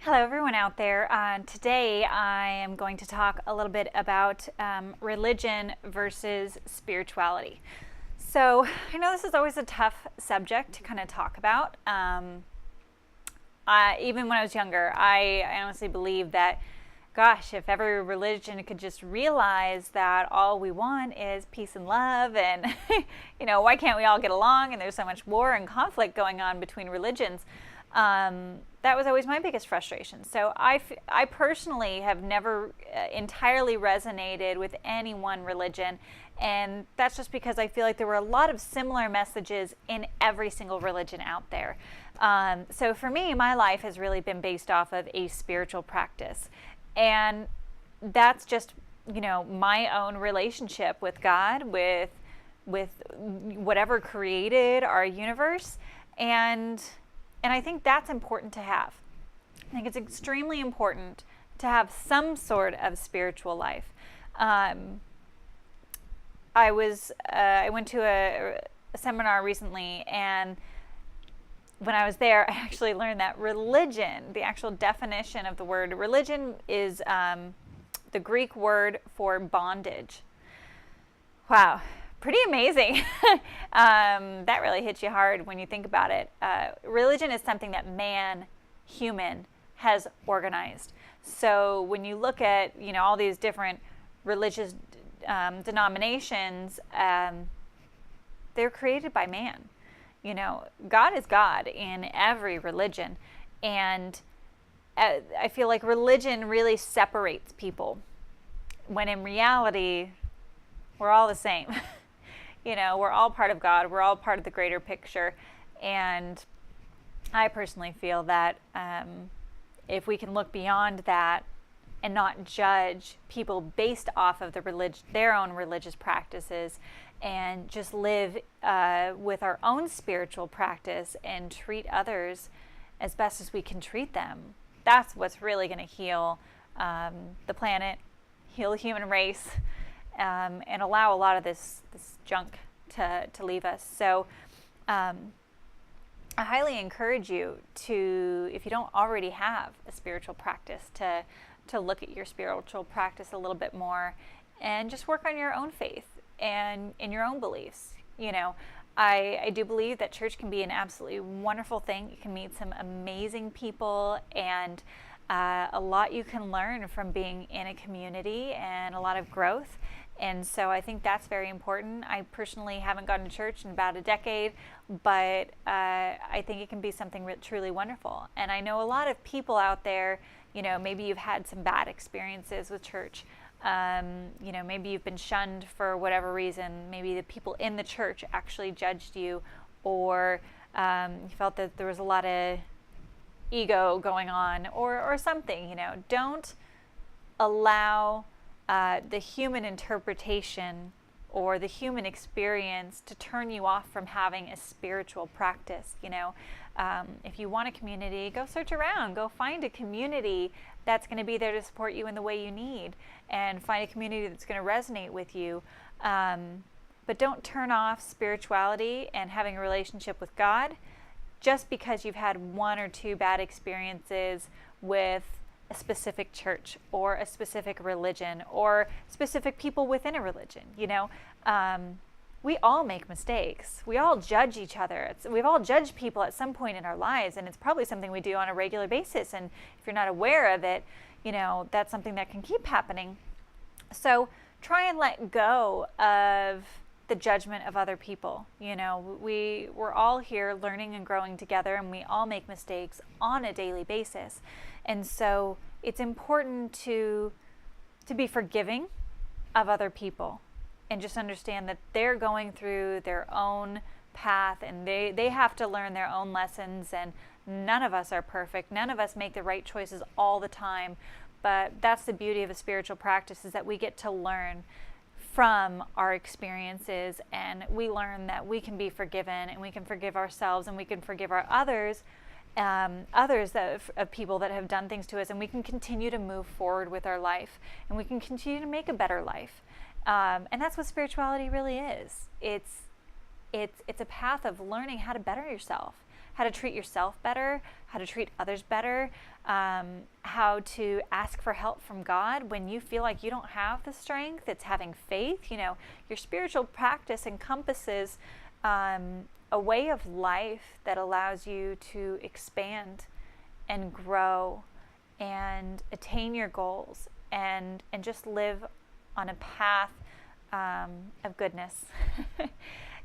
Hello, everyone out there. Today, I am going to talk a little bit about religion versus spirituality. So, I know this is always a tough subject to kind of talk about. Even when I was younger, I honestly believe that, gosh, if every religion could just realize that all we want is peace and love, and why can't we all get along? And there's so much war and conflict going on between religions. That was always my biggest frustration. So I personally have never entirely resonated with any one religion, and that's just because I feel like there were a lot of similar messages in every single religion out there. So for me, my life has really been based off of a spiritual practice, and that's just my own relationship with God, with whatever created our universe, and I think that's important to have. I think it's extremely important to have some sort of spiritual life. I went to a seminar recently, and when I was there, I actually learned that religion, the actual definition of the word religion, is the Greek word for bondage. Wow. Pretty amazing. That really hits you hard when you think about it. Religion is something that human, has organized. So when you look at all these different religious denominations, they're created by man. God is God in every religion, and I feel like religion really separates people, when in reality, we're all the same. We're all part of God. We're all part of the greater picture. And I personally feel that if we can look beyond that and not judge people based off of their own religious practices, and just live with our own spiritual practice and treat others as best as we can treat them, that's what's really going to heal the planet, heal the human race, and allow a lot of this junk to leave us. So I highly encourage you to, if you don't already have a spiritual practice, to look at your spiritual practice a little bit more and just work on your own faith and in your own beliefs. I do believe that church can be an absolutely wonderful thing. You can meet some amazing people, and a lot you can learn from being in a community, and a lot of growth. And so I think that's very important. I personally haven't gone to church in about a decade, but I think it can be something truly wonderful. And I know a lot of people out there, maybe you've had some bad experiences with church. Maybe you've been shunned for whatever reason. Maybe the people in the church actually judged you, or you felt that there was a lot of ego going on, or something. Don't allow the human interpretation or the human experience to turn you off from having a spiritual practice. If you want a community, go search around, go find a community that's going to be there to support you in the way you need, and find a community that's going to resonate with you. But don't turn off spirituality and having a relationship with God just because you've had one or two bad experiences with a specific church or a specific religion or specific people within a religion. We all make mistakes. We all judge each other. We've all judged people at some point in our lives, and it's probably something we do on a regular basis. And if you're not aware of it, that's something that can keep happening. So try and let go of the judgment of other people. We're all here learning and growing together, and we all make mistakes on a daily basis. And so it's important to be forgiving of other people, and just understand that they're going through their own path, and they have to learn their own lessons, and none of us are perfect. None of us make the right choices all the time. But that's the beauty of a spiritual practice, is that we get to learn from our experiences, and we learn that we can be forgiven, and we can forgive ourselves, and we can forgive our others of people that have done things to us, and we can continue to move forward with our life, and we can continue to make a better life. And that's what spirituality really is. It's a path of learning how to better yourself, how to treat yourself better, how to treat others better, how to ask for help from God when you feel like you don't have the strength. It's having faith. Your spiritual practice encompasses a way of life that allows you to expand and grow and attain your goals and just live on a path of goodness.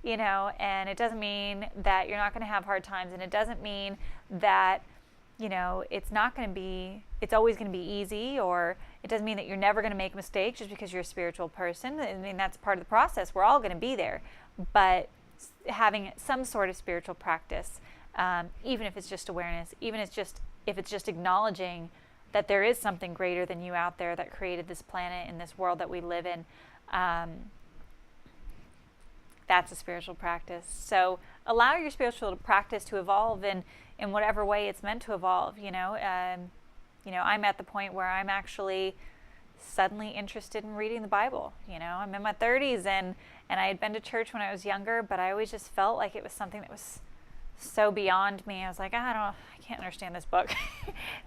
And it doesn't mean that you're not going to have hard times, and it doesn't mean that it's always going to be easy, or it doesn't mean that you're never going to make mistakes just because you're a spiritual person. I mean, that's part of the process. We're all going to be there, but having some sort of spiritual practice, even if it's just awareness, even if it's just acknowledging that there is something greater than you out there that created this planet and this world that we live in, that's a spiritual practice. So allow your spiritual practice to evolve in whatever way it's meant to evolve. I'm at the point where I'm actually suddenly interested in reading the Bible. I'm in my 30s and I had been to church when I was younger, but I always just felt like it was something that was so beyond me. I was like, I can't understand this book.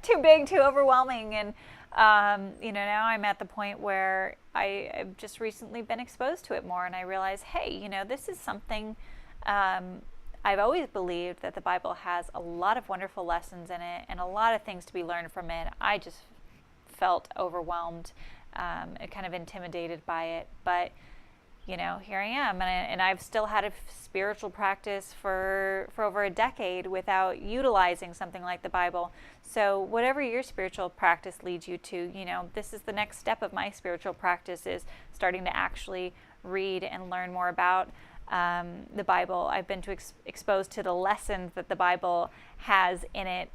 Too big, too overwhelming. And now I'm at the point where I've just recently been exposed to it more, and I realize, hey, this is something. I've always believed that the Bible has a lot of wonderful lessons in it and a lot of things to be learned from it. I just felt overwhelmed, and kind of intimidated by it, but here I am, and I've still had a spiritual practice for over a decade without utilizing something like the Bible. So whatever your spiritual practice leads you to, this is the next step of my spiritual practice, is starting to actually read and learn more about the Bible. I've been exposed to the lessons that the Bible has in it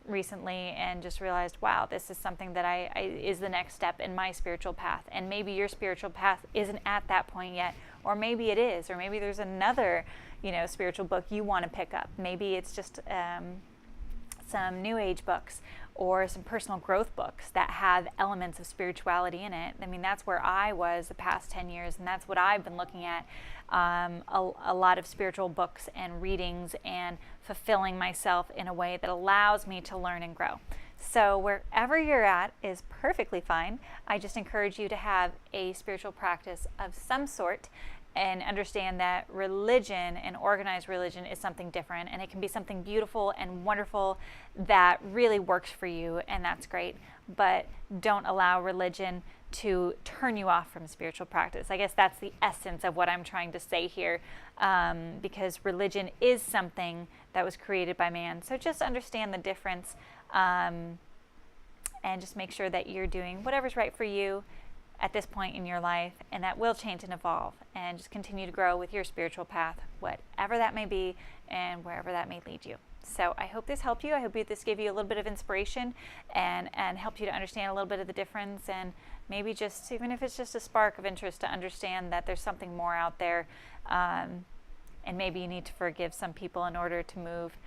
recently, and just realized, wow, this is something that is the next step in my spiritual path. And maybe your spiritual path isn't at that point yet, or maybe it is, or maybe there's another, spiritual book you want to pick up. Maybe it's just some New Age books or some personal growth books that have elements of spirituality in it. I mean, that's where I was the past 10 years, and that's what I've been looking at. A lot of spiritual books and readings, and fulfilling myself in a way that allows me to learn and grow. So wherever you're at is perfectly fine. I just encourage you to have a spiritual practice of some sort, and understand that religion and organized religion is something different, and it can be something beautiful and wonderful that really works for you, and that's great. But don't allow religion to turn you off from spiritual practice. I guess that's the essence of what I'm trying to say here, because religion is something that was created by man. So just understand the difference, and just make sure that you're doing whatever's right for you at this point in your life, and that will change and evolve, and just continue to grow with your spiritual path, whatever that may be and wherever that may lead you. So I hope this helped you. I hope this gave you a little bit of inspiration and helped you to understand a little bit of the difference, and maybe just, even if it's just a spark of interest, to understand that there's something more out there, and maybe you need to forgive some people in order to move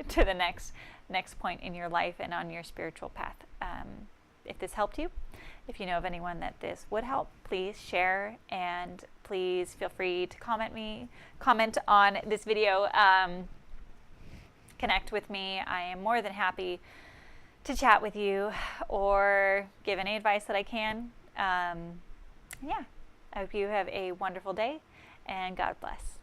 to the next point in your life and on your spiritual path. If this helped you, if you know of anyone that this would help, please share, and please feel free to comment on this video, connect with me. I am more than happy to chat with you or give any advice that I can. I hope you have a wonderful day, and God bless.